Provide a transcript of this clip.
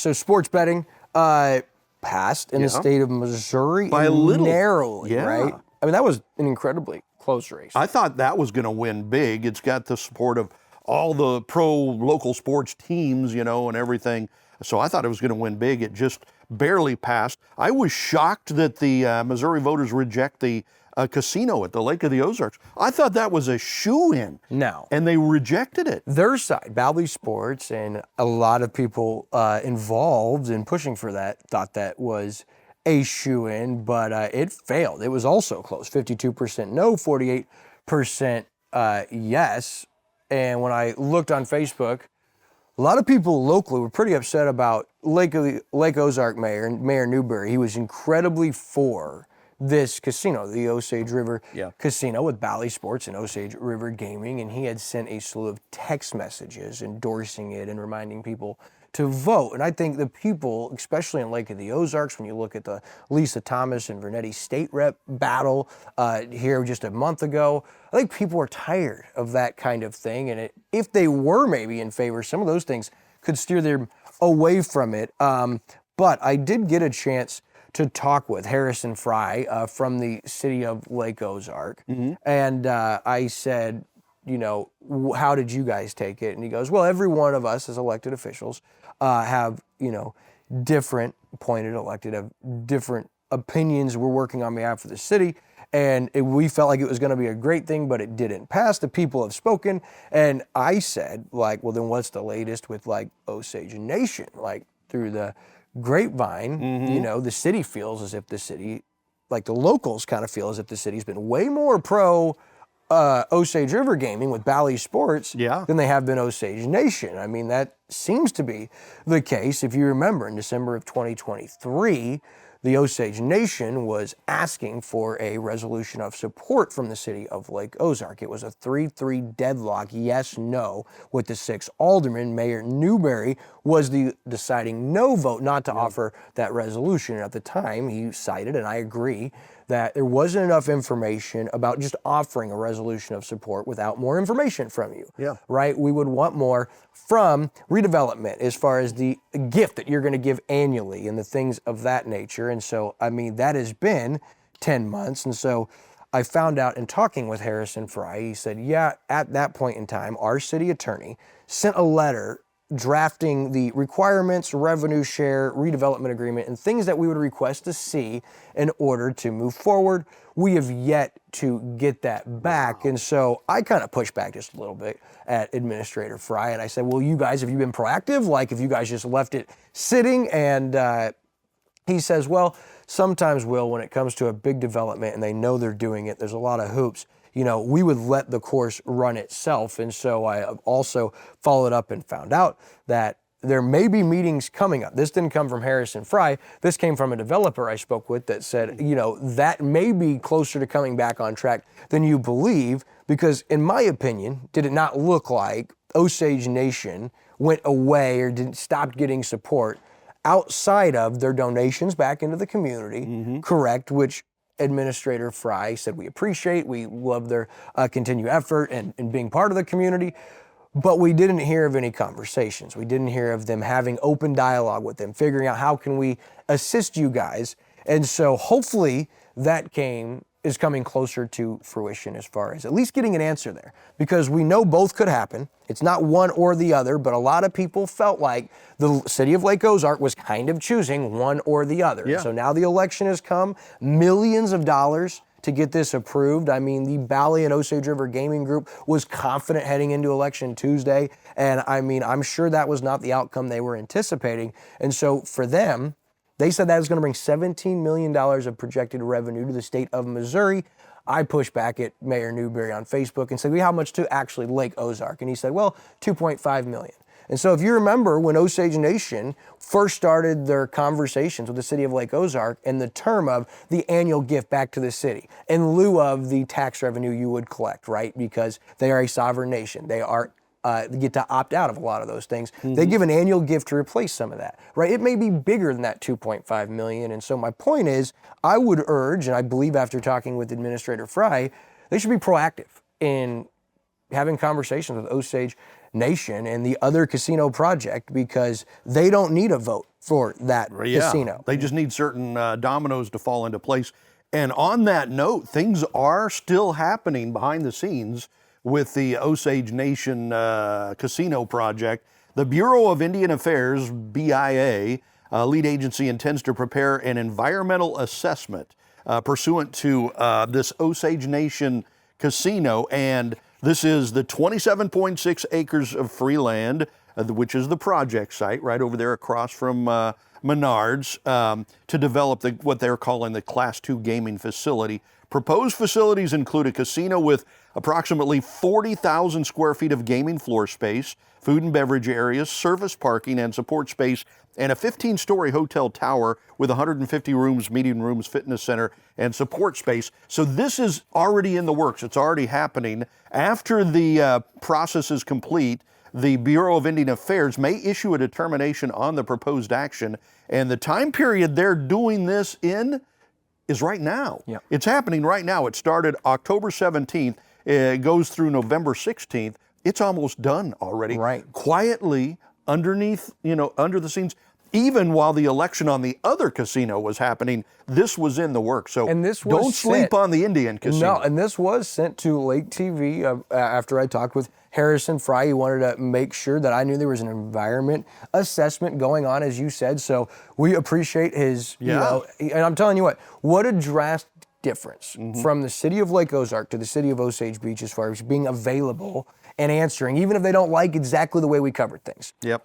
so sports betting passed in the state of Missouri by a little, narrowly, right? I mean, that was an incredibly close race. I thought that was going to win big. It's got the support of all the pro local sports teams, and everything. So I thought it was going to win big. It just barely passed. I was shocked that the Missouri voters reject the casino at the Lake of the Ozarks. I thought that was a shoo-in. No. And they rejected it. Their side, Bally Sports, and a lot of people involved in pushing for that thought that was a shoo-in, but it failed. It was also close, 52% no, 48% yes. And when I looked on Facebook, a lot of people locally were pretty upset about Lake Ozark Mayor Newberry. He was incredibly for this casino, the Osage River Casino with Bally Sports and Osage River Gaming, and he had sent a slew of text messages endorsing it and reminding people to vote. And I think the people, especially in Lake of the Ozarks, when you look at the Lisa Thomas and Vernetti state rep battle here just a month ago, I think people are tired of that kind of thing. And if they were maybe in favor, some of those things could steer them away from it. But I did get a chance to talk with Harrison Fry from the city of Lake Ozark. And I said, how did you guys take it? And he goes, well, every one of us as elected officials have, different appointed elected, have different opinions. We're working on behalf of the city. And we felt like it was going to be a great thing, but it didn't pass. The people have spoken. And I said, well, then what's the latest with Osage Nation? Through the grapevine, the city feels as if the city, the locals kind of feel as if the city's been way more pro Osage River Gaming with Bally Sports than they have been Osage Nation. I mean, that seems to be the case. If you remember, in December of 2023, the Osage Nation was asking for a resolution of support from the city of Lake Ozark. It was a 3-3 deadlock, yes, no, with the 6 aldermen. Mayor Newberry was the deciding no vote not to offer that resolution. And at the time, he cited, and I agree, that there wasn't enough information about just offering a resolution of support without more information from you. Right? We would want more from redevelopment as far as the gift that you're going to give annually and the things of that nature. And so, I mean, that has been 10 months. And so I found out in talking with Harrison Fry, he said, at that point in time, our city attorney sent a letter drafting the requirements, revenue share, redevelopment agreement, and things that we would request to see in order to move forward. We have yet to get that back. And so I kind of pushed back just a little bit at Administrator Fry, and I said, well, you guys, have you been proactive? If you guys just left it sitting? And he says, well, sometimes, Will, when it comes to a big development and they know they're doing it, there's a lot of hoops. We would let the course run itself. And so I also followed up and found out that there may be meetings coming up. This didn't come from Harrison Fry. This came from a developer I spoke with that said, that may be closer to coming back on track than you believe, because in my opinion, did it not look like Osage Nation went away or didn't stop getting support outside of their donations back into the community, correct, which Administrator Fry said we appreciate, we love their continued effort and being part of the community, but we didn't hear of any conversations. We didn't hear of them having open dialogue with them, figuring out how can we assist you guys. And so hopefully that is coming closer to fruition as far as at least getting an answer there, because we know both could happen. It's not one or the other, but a lot of people felt like the city of Lake Ozark was kind of choosing one or the other. So now the election has come, millions of dollars to get this approved. I mean, the Bally and Osage River Gaming Group was confident heading into election Tuesday. And I mean, I'm sure that was not the outcome they were anticipating. And so for them, they said that was going to bring $17 million of projected revenue to the state of Missouri. I pushed back at Mayor Newberry on Facebook and said, how much to actually Lake Ozark? And he said, well, $2.5 million. And so if you remember when Osage Nation first started their conversations with the city of Lake Ozark in the term of the annual gift back to the city in lieu of the tax revenue you would collect, right? Because they are a sovereign nation. They get to opt out of a lot of those things. They give an annual gift to replace some of that, right? It may be bigger than that $2.5 million. And so my point is, I would urge, and I believe after talking with Administrator Fry, they should be proactive in having conversations with Osage Nation and the other casino project because they don't need a vote for that casino. They just need certain dominoes to fall into place. And on that note, things are still happening behind the scenes with the Osage Nation casino project. The Bureau of Indian Affairs, BIA, lead agency, intends to prepare an environmental assessment pursuant to this Osage Nation casino. And this is the 27.6 acres of free land, which is the project site right over there across from Menards, to develop what they're calling the Class 2 gaming facility. Proposed facilities include a casino with approximately 40,000 square feet of gaming floor space, food and beverage areas, service parking and support space, and a 15-story hotel tower with 150 rooms, meeting rooms, fitness center, and support space. So this is already in the works. It's already happening. After the process is complete, the Bureau of Indian Affairs may issue a determination on the proposed action, and the time period they're doing this in is right now. Yeah. It's happening right now. It started October 17th. It goes through November 16th. It's almost done already. Right. Quietly, underneath, under the scenes, even while the election on the other casino was happening, this was in the works. So And this was don't sleep on the Indian casino. No, and this was sent to Lake TV after I talked with Harrison Fry. He wanted to make sure that I knew there was an environment assessment going on, as you said. So we appreciate his, and I'm telling you what a drastic difference from the city of Lake Ozark to the city of Osage Beach as far as being available and answering, even if they don't like exactly the way we covered things. Yep.